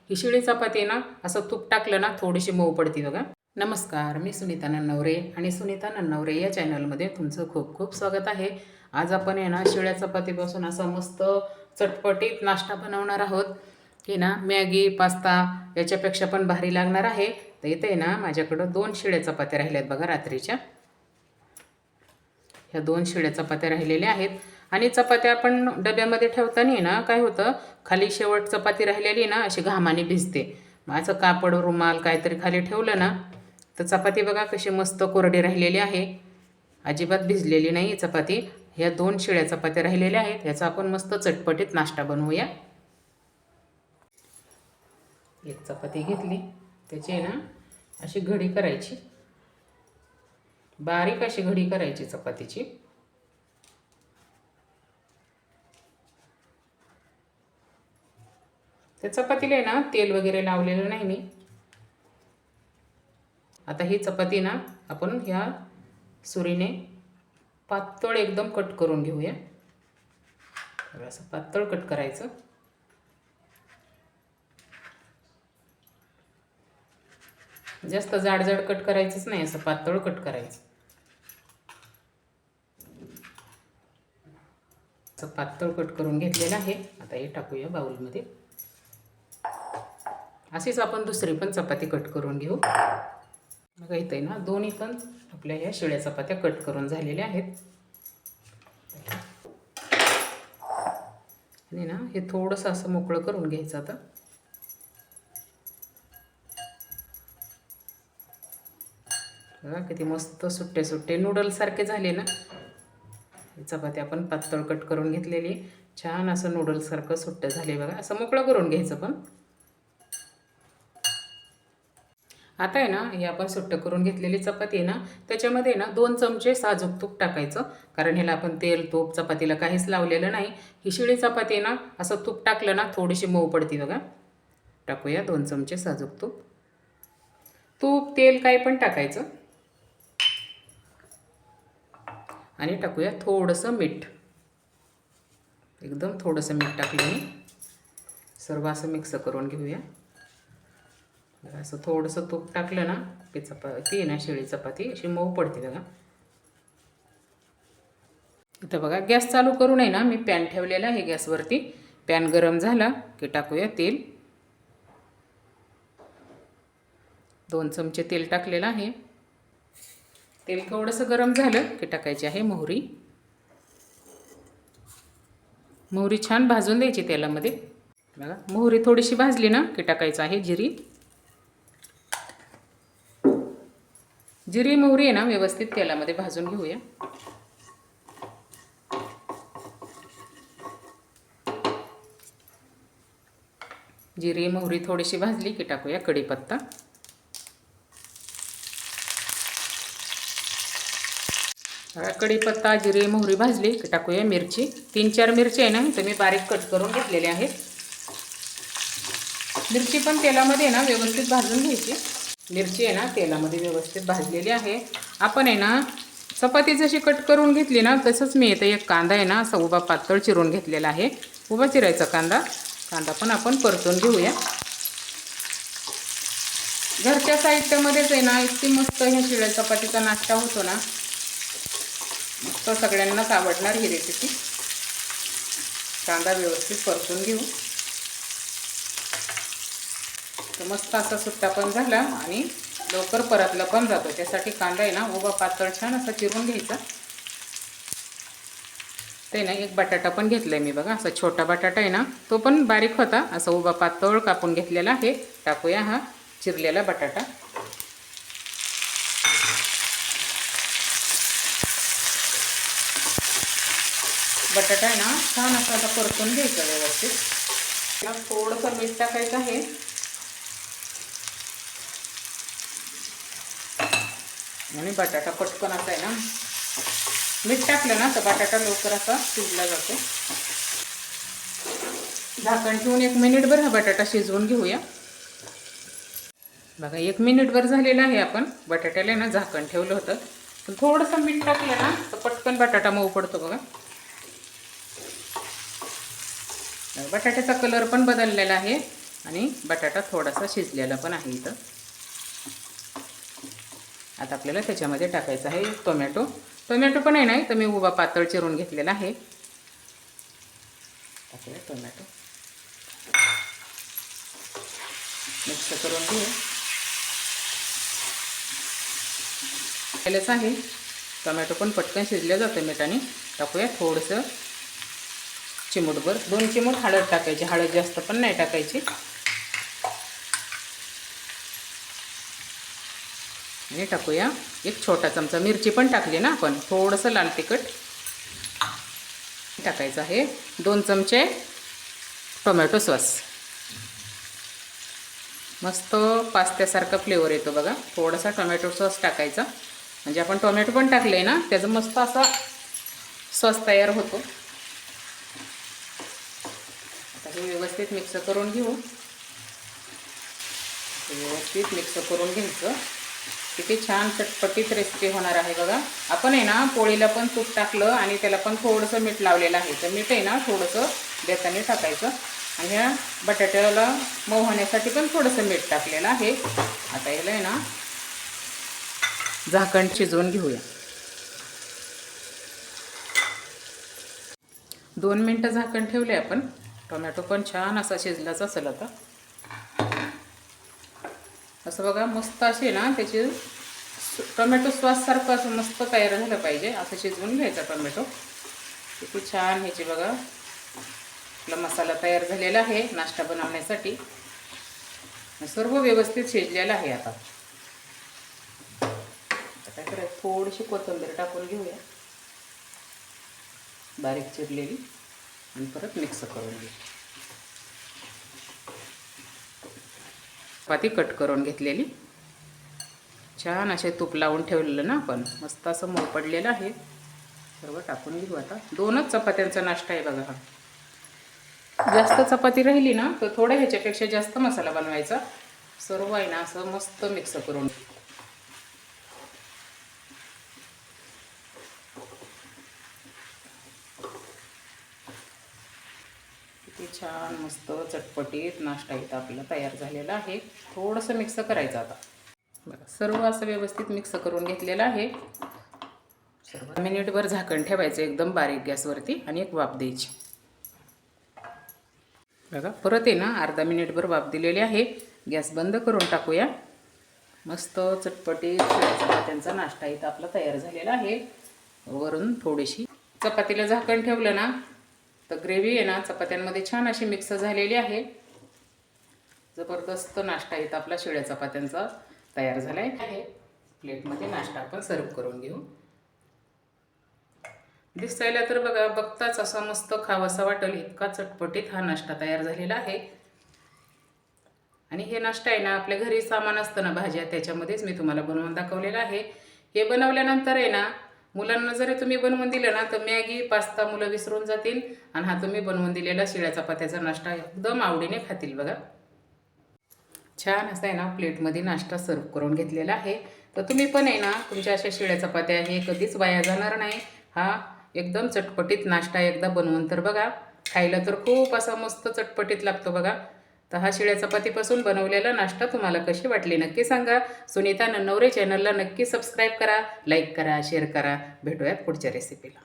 ही शिळी चपाती ना असं तूप टाकलं ना थोडीशी मऊ पडती बघा. नमस्कार, मी सुनीता नन्नवरे आणि सुनीता नन्नवरे या चॅनलमध्ये तुमचं खूप खूप स्वागत आहे. आज आपण आहे ना शिळ्या चपातीपासून असा मस्त चटपटीत नाश्ता बनवणार आहोत की ना मॅगी पास्ता याच्यापेक्षा पण भारी लागणार आहे. तर इथे ना माझ्याकडं 2 शिळ्या चपात्या राहिल्यात बघा रात्रीच्या. ह्या 2 शिळ्या चपात्या राहिलेल्या आहेत आणि चपात्या आपण डब्यामध्ये ठेवताना ना काय होतं, खाली शेवट चपाती राहिलेली ना अशी घामाने भिजते. मग असं कापड रुमाल काहीतरी खाली ठेवलं ना तर चपाती बघा कशी मस्त कोरडी राहिलेली आहे, अजिबात भिजलेली नाही चपाती. ह्या 2 शिळ्या चपात्या राहिलेल्या आहेत, ह्याचा आपण मस्त चटपटीत नाश्ता बनवूया. एक चपाती घेतली, त्याची ना अशी घडी करायची, बारीक अशी घडी करायची चपातीची. त्या चपातीला ना तेल वगैरे लावलेलं नाही मी. आता ही चपाती ना आपण ह्या सुरीने पातळ एकदम कट करून घेऊया. असं पातळ कट करायचं. जास्त जाड जाड कट करायचंच नाही, असं पातळ कट करायचं. असं पातळ कट करून घेतलेलं आहे. आता हे टाकूया बाउलमध्ये. अशीच आपण दुसरी पण चपाती कट करून घेऊ. बघा इथे ना दोन्ही पण आपल्या ह्या शिळ्या चपात्या कट करून झालेल्या आहेत. आणि ना हे थोडंसं असं मोकळं करून घ्यायचं. आता बघा किती मस्त सुट्टे सुट्टे नूडल्स सारखे झाले ना. चपाती आपण पातळ कट करून घेतलेली, छान असं नूडल्स सारखं सुट्टे झाले बघा. असं मोकळं करून घ्यायचं. पण आता आहे ना हे आपण सुट्टं करून घेतलेली चपाती आहे ना, त्याच्यामध्ये ना 2 चमचे साजूक तूप टाकायचं, कारण ह्याला आपण तेल तूप चपातीला काहीच लावलेलं नाही. ही शिळी चपाती आहे ना असं तूप टाकलं ना थोडीशी मऊ पडती बघा. टाकूया 2 चमचे साजूक तूप. तूप तेल काही पण टाकायचं. आणि टाकूया थोडंसं मीठ, एकदम थोडंसं मीठ टाकलं मी. सर्व असं मिक्स करून घेऊया. असं थोडंसं तूप टाकलं ना की चपाती ना शिळी चपाती अशी मऊ पडते बघा. इथं बघा गॅस चालू करून आहे ना मी पॅन ठेवलेला आहे गॅसवरती. पॅन गरम झाला की टाकूया तेल. 2 चमचे तेल टाकलेलं आहे. तेल थोडंसं गरम झालं की टाकायची आहे मोहरी. मोहरी छान भाजून द्यायची तेलामध्ये. बघा मोहरी थोडीशी भाजली ना की टाकायचं आहे जिरी. जिरी मोहरी आहे ना व्यवस्थित तेलामध्ये भाजून घेऊया. जिरी मोहरी थोडीशी भाजली की टाकूया कढीपत्ता. कढीपत्ता जिरी मोहरी भाजली की टाकूया मिरची. 3-4 मिरची आहे ना तर मी बारीक कट करून घेतलेले आहेत. मिरची पण तेलामध्ये ना व्यवस्थित भाजून घ्यायची. मिरची आहे ना तेलामध्ये व्यवस्थित भाजलेली आहे. आपण आहे ना चपाती जशी कट करून घेतली ना तसंच मी इथे एक कांदा आहे ना असा उभा पातळ चिरून घेतलेला आहे. उभा चिरायचा कांदा. कांदा पण आपण परतून घेऊया. घरच्या साहित्यामध्येच आहे ना इतकी मस्त ह्या शिळ्या चपातीचा नाश्ता होतो ना, मस्त सगळ्यांनाच आवडणार ही रेसिपी. कांदा व्यवस्थित परतून घेऊ. तर मस्त असा सुट्टा पण झाला आणि लवकर परतला पण जातो. त्यासाठी कांदा आहे ना उभा पातळ छान असा चिरून घ्यायचा. ते ना एक बटाटा पण घेतलाय मी बघा. असा छोटा बटाटा आहे ना तो पण बारीक होता, असा उभा पातळ कापून घेतलेला आहे. टाकूया हा चिरलेला बटाटा. बटाटा आहे ना छान असा परतून घ्यायचा व्यवस्थित. थोडंसं मीठ टाकायचं आहे. आणि बटाटा पटकन असा आहे ना मीठ टाकलं ना तर बटाटा लवकर असा शिजला जातो. झाकण ठेवून 1 मिनिटभर हा बटाटा शिजवून घेऊया. बघा 1 मिनिटभर झालेला आहे. आपण बटाट्याला ना झाकण ठेवलं होतं, पण थोडंसं मीठ टाकलं ना तर पटकन बटाटा मऊ पडतो बघा. बटाट्याचा कलर पण बदललेला आहे. आणि बटाटा थोडासा शिजलेला पण आहे इथं. आता आपल्याला त्याच्यामध्ये टाकायचं आहे टोमॅटो. टोमॅटो पण आहे नाही तर मी उभा पातळ चिरून घेतलेला आहे. टाकूया टोमॅटो, मिक्स करून घेऊ. केलंच आहे. टोमॅटो पण पटकन शिजलं जातं मिठाने. टाकूया थोडंसं चिमूटभर, 2 चिमूट हळद टाकायची. हळद जास्त पण नाही टाकायची. आणि टाकूया 1 छोटा चमचा, मिरची पण टाकली ना आपण, थोडंसं लाल तिखट टाकायचं आहे. 2 चमचे टोमॅटो सॉस. मस्त पास्त्यासारखा फ्लेवर येतो बघा. थोडासा टोमॅटो सॉस टाकायचा म्हणजे आपण टोमॅटो पण टाकले ना, त्याचं मस्त असा सॉस तयार होतो. आता हे व्यवस्थित मिक्स करून घेऊ. व्यवस्थित मिक्स करून घ्यायचं. किती छान चटपटीत रेसिपी होणार आहे बघा. आपण आहे ना पोळीला पण तूप टाकलं आणि त्याला पण थोडंसं मीठ लावलेलं आहे. तर मीठ आहे ना थोडंसं देताना टाकायचं. आणि ह्या बटाट्याला मऊ होण्यासाठी पण थोडंसं मीठ टाकलेलं आहे. आता याला आहे ना झाकण शिजवून घेऊया. 2 मिनटं झाकण ठेवले आपण. टोमॅटो पण छान असा शिजलाच असेल आता. असं बघा मस्त असे ना त्याचे टोमॅटो सॉससारखं असं मस्त तयार झालं पाहिजे. असं शिजवून घ्यायचा टोमॅटो. किती छान ह्याची बघा आपला मसाला तयार झालेला आहे नाश्ता बनवण्यासाठी. सर्व व्यवस्थित शिजलेलं आहे. आता काय करायचं, थोडीशी कोथिंबीर टाकून घेऊया बारीक चिरलेली आणि परत मिक्स करून घेऊ. चपाती कट करून घेतलेली, छान असे तूप लावून ठेवलेलं ना आपण, मस्त असं मऊ पडलेलं आहे. सर्व टाकून घेऊ. आता 2च चपात्यांचा नाश्ता आहे बघा हा. जास्त चपाती राहिली ना तर थोडं ह्याच्यापेक्षा जास्त मसाला बनवायचा. सर्व आहे ना असं मस्त मिक्स करून. किती छान मस्त चटपटीत नाश्ता इथं आपला तयार झालेला आहे. थोडंसं मिक्स करायचं आता बघा. सर्व असं व्यवस्थित मिक्स करून घेतलेलं आहे. सर्व मिनिटभर झाकण ठेवायचं एकदम बारीक गॅसवरती आणि 1 वाफ द्यायची बघा. परत आहे ना अर्धा मिनिटभर वाफ दिलेली आहे. गॅस बंद करून टाकूया. मस्त चटपटीत चपात्यांचा नाश्ता इथं आपला तयार झालेला आहे. वरून थोडीशी चपातीला झाकण ठेवलं ना तर ग्रेव्ही आहे ना चपात्यांमध्ये छान अशी मिक्स झालेली आहे. जबरदस्त नाश्ता इथं आपला शिळ्या चपात्यांचा तयार झाला आहे. प्लेटमध्ये नाश्ता आपण सर्व करून घेऊ. दिसायला तर बघा बघताच असा मस्त खावासा वाटेल इतका चटपटीत हा नाश्ता तयार झालेला आहे. आणि हे नाश्ता आहे ना आपल्या घरी सामान असतं ना भाज्या, त्याच्यामध्येच मी तुम्हाला बनवून दाखवलेलं आहे. हे बनवल्यानंतर आहे ना मुलांना जरी तुम्ही बनवून दिलं ना तर मॅगी पास्ता मुलं विसरून जातील आणि हा तुम्ही बनवून दिलेला शिळ्या चपात्याचा नाश्ता एकदम आवडीने खातील बघा. छान असा आहे ना प्लेटमध्ये नाश्ता सर्व करून घेतलेला आहे. तर तुम्ही पण आहे ना तुमच्या अशा शिळ्या चपात्या हे कधीच वाया जाणार नाही. हा एकदम चटपटीत नाश्ता एकदा बनवून तर बघा. खायला तर खूप असा मस्त चटपटीत लागतो बघा. तर हा शिळ्या चपातीपासून बनवलेला नाश्ता तुम्हाला कशी वाटली नक्की सांगा. सुनीता नन्नवरे चॅनलला नक्की सबस्क्राईब करा, लाईक करा, शेअर करा. भेटूयात पुढच्या रेसिपीला.